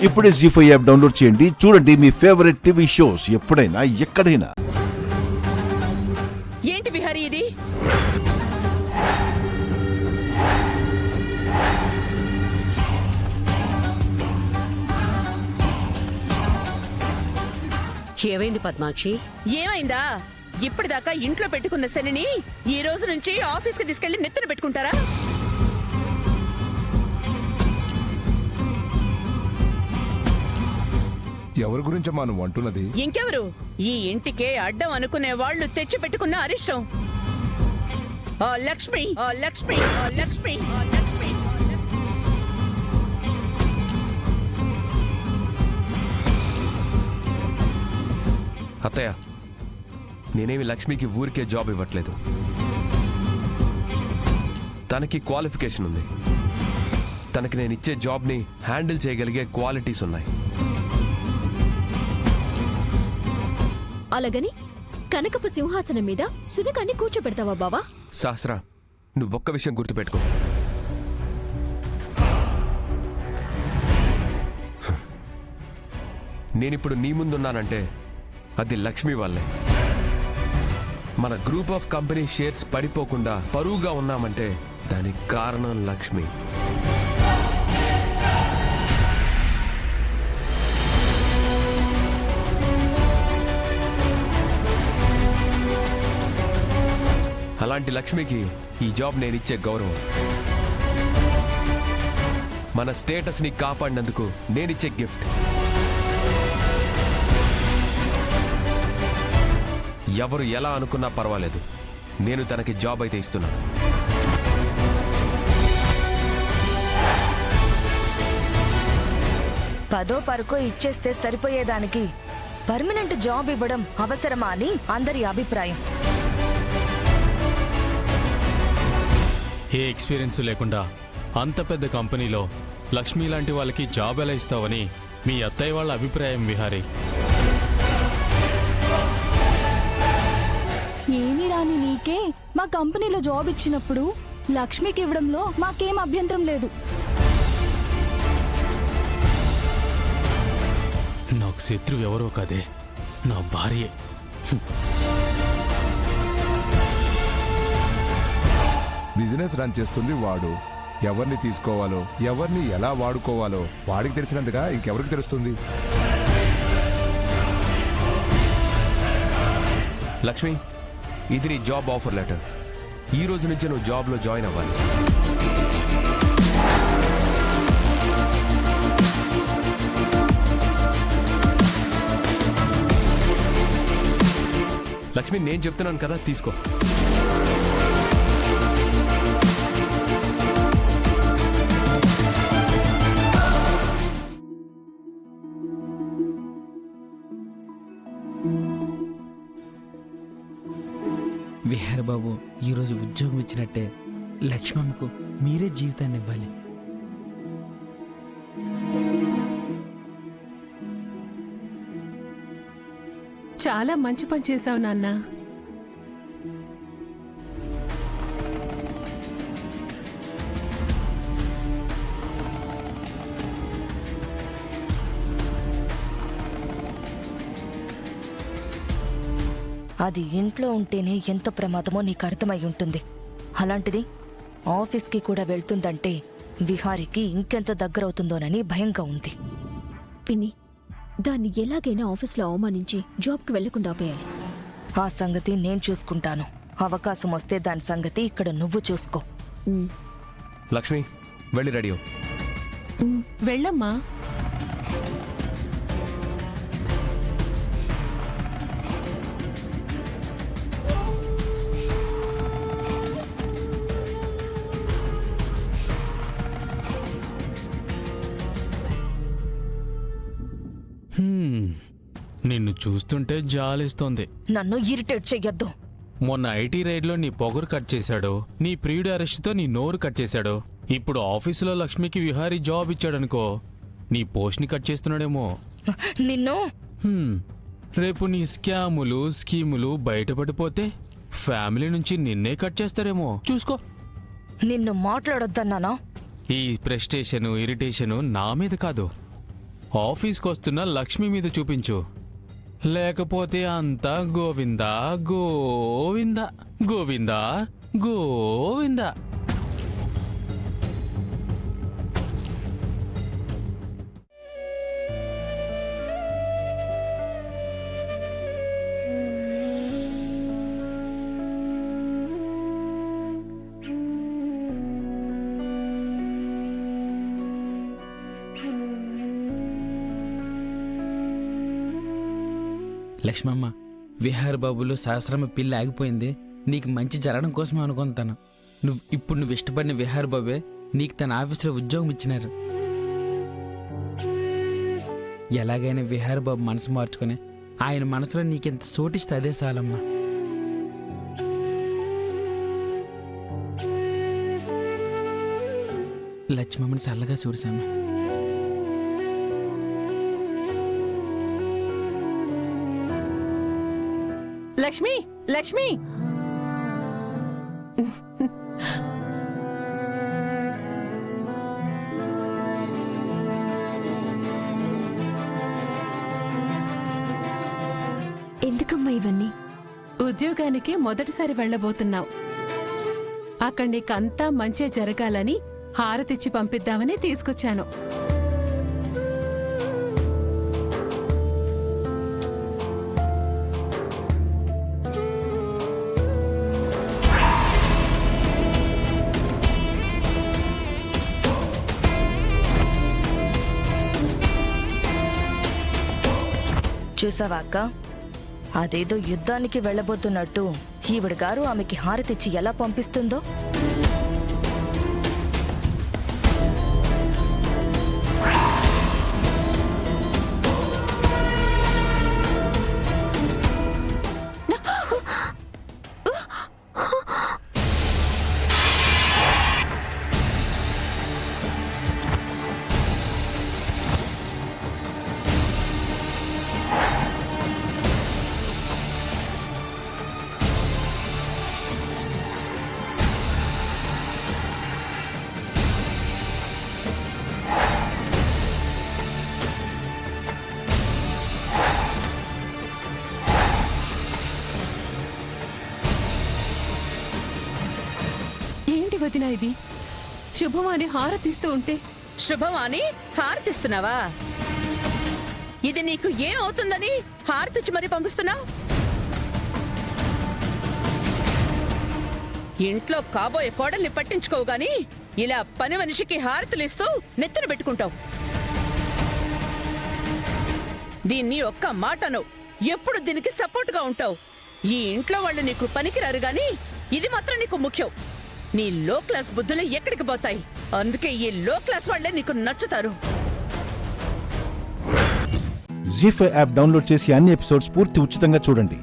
ఇప్పుడే జీ5 app download చేయండి. చూడండి మీ ఫేవరెట్ టీవీ షోస్ ఎప్పుడైనా ఎక్కడైనా. ఏంటి విహారీ ఇది? ఏమైంది పద్మాక్షి? ఏమైందా? ఇప్పటిదాకా ఇంట్లో పెట్టుకున్న శనిని ఈ రోజు నుంచి ఆఫీస్కి తీసుకెళ్లి నెత్తిన పెట్టుకుంటారా? ఎవరి గురించమ్మా నువ్వు అంటున్నది? ఇంకెవరు? ఈ ఇంటికే అడ్డం అనుకునే వాళ్ళు తెచ్చి పెట్టుకున్న అరిష్టం. ఆ లక్ష్మి, ఆ లక్ష్మి, ఆ లక్ష్మి, ఆ లక్ష్మి. అత్తయ్య, నేనేమి లక్ష్మికి ఊరికే జాబ్ ఇవ్వట్లేదు. తనకి క్వాలిఫికేషన్ ఉంది. తనకి నేను ఇచ్చే జాబ్ని హ్యాండిల్ చేయగలిగే క్వాలిటీస్ ఉన్నాయి. అలాగని కనకపు సింహాసనం మీద సునకాన్ని కూర్చోబెడతావా బావా? సహస్రా, నువ్వొక్క విషయం గుర్తుపెట్టుకో. నేనిప్పుడు నీ ముందున్నానంటే అది లక్ష్మి వల్లే. మన గ్రూప్ ఆఫ్ కంపెనీ షేర్స్ పడిపోకుండా పరువుగా ఉన్నామంటే దానికి కారణం లక్ష్మి. అలాంటి లక్ష్మికి ఈ జాబ్ నేనిచ్చే గౌరవం. మన స్టేటస్ని కాపాడినందుకు నేనిచ్చే గిఫ్ట్. ఎవరు ఎలా అనుకున్నా పర్వాలేదు, నేను తనకి జాబ్ అయితే ఇస్తున్నాను. పదో పరకో ఇచ్చేస్తే సరిపోయేదానికి పర్మనెంట్ జాబ్ ఇవ్వడం అవసరమా అని అందరి అభిప్రాయం. ఏ ఎక్స్పీరియన్స్ లేకుండా అంత పెద్ద కంపెనీలో లక్ష్మి లాంటి వాళ్ళకి జాబ్ ఎలా ఇస్తావని మీ అత్తయ్య వాళ్ళ అభిప్రాయం విహారీ. ఏమీ రాని నీకే మా కంపెనీలో జాబ్ ఇచ్చినప్పుడు లక్ష్మికి ఇవ్వడంలో మాకేం అభ్యంతరం లేదు. నాకు శత్రువు ఎవరో కాదే, నా భార్యే. బిజినెస్ రన్ చేస్తుంది వాడు. ఎవరిని తీసుకోవాలో, ఎవరిని ఎలా వాడుకోవాలో వాడికి తెలిసినందుగా ఇంకెవరికి తెలుస్తుంది? లక్ష్మి, ఇది నీ జాబ్ ఆఫర్ లెటర్. ఈ రోజు నుంచి నువ్వు జాబ్లో జాయిన్ అవ్వాలి. లక్ష్మి, నేను చెప్తున్నాను కదా, తీసుకో. విహారీ బాబు, ఈరోజు ఉద్యోగం ఇచ్చినట్టే లక్ష్మమ్మకు మీరే జీవితాన్ని ఇవ్వాలి. చాలా మంచి పని చేశావు నాన్న. అది ఇంట్లో ఉంటేనే ఎంత ప్రమాదమో నీకు అర్థమై ఉంటుంది. అలాంటిది ఆఫీస్కి కూడా వెళ్తుందంటే విహారీకి ఇంకెంత దగ్గరవుతుందోనని భయంగా ఉంది. పిన్ని, దాన్ని ఎలాగైనా ఆఫీస్లో అవమానించి జాబ్కి వెళ్లకుండా ఆపేయాలి. ఆ సంగతి నేను చూసుకుంటాను. అవకాశం వస్తే దాని సంగతి ఇక్కడ నువ్వు చూసుకో. లక్ష్మి, వెళ్ళి రెడీ అవ్వు. వెళ్ళమ్మా. నిన్ను చూస్తుంటే జాలేస్తోంది. నన్ను ఇరిటేట్ చెయ్యొద్దు. మొన్న ఐటీ రైడ్లో నీ పొగరు కట్ చేశాడు, నీ ప్రియుడి అరెస్ట్తో నీ నోరు కట్ చేశాడు. ఇప్పుడు ఆఫీసులో లక్ష్మికి విహారీ జాబ్ ఇచ్చాడనుకో, నీ పోస్ట్ని కట్ చేస్తున్నాడేమో. నిన్ను రేపు నీ స్కాములు స్కీములు బయటపడిపోతే ఫ్యామిలీ నుంచి నిన్నే కట్ చేస్తారేమో, చూసుకో. నిన్ను మాట్లాడొద్దన్నానా? ఈ ప్రెస్టేషను ఇరిటేషను నా మీద కాదు, ఆఫీస్కి వస్తున్న లక్ష్మి మీద చూపించు, లేకపోతే అంతా గోవిందా గోవిందా గోవిందా గోవిందా. లక్ష్మమ్మ, విహార్ బాబులో సహస్రమ్మ పిల్ల ఆగిపోయింది నీకు మంచి జరగడం కోసమే అనుకుంటాను. నువ్వు ఇష్టపడిన విహార్ బాబే నీకు తన ఆఫీసులో ఉద్యోగం ఇచ్చినారు. ఎలాగైనా విహార్ బాబు మనసు మార్చుకొని ఆయన మనసులో నీకెంత చోటిస్తే అదే చాలమ్మా. లక్ష్మమ్మని చల్లగా చూసామా. లక్ష్మి, లక్ష్మి, ఎందుకమ్మా ఇవన్నీ? ఉద్యోగానికి మొదటిసారి వెళ్ళబోతున్నావు. అక్కడ నీకంతా మంచి జరగాలని హారతిచ్చి పంపిద్దామని తీసుకొచ్చాను. చూసావా అక్క, అదేదో యుద్ధానికి వెళ్ళబోతున్నట్టు ఈవిడ గారు ఆమెకి హారతిచ్చి ఎలా పంపిస్తుందో. వదినా, ఇది శుభమాని హారతిస్తూ ఉంటే. శుభమాని హారతిస్తున్నావా? ఇది నీకు ఏమవుతుందని హారతిచ్చి మరి పంపిస్తున్నావు? ఇంట్లో కాబోయే కోడల్ని పట్టించుకోవు గాని ఇలా పని మనిషికి హారతులిస్తూ నెత్తిన పెట్టుకుంటావు. దీన్ని ఒక్క మాటను ఎప్పుడు దీనికి సపోర్ట్గా ఉంటావు. ఈ ఇంట్లో వాళ్ళు నీకు పనికిరారు గాని ఇది మాత్రం నీకు ముఖ్యం. నీ లో క్లాస్ బుద్ధులు ఎక్కడికి పోతాయి? అందుకే ఈ లో క్లాస్ వాళ్లే నీకు నచ్చుతారు. జీ5 యాప్ డౌన్లోడ్ చేసి అన్ని ఎపిసోడ్స్ పూర్తి ఉచితంగా చూడండి.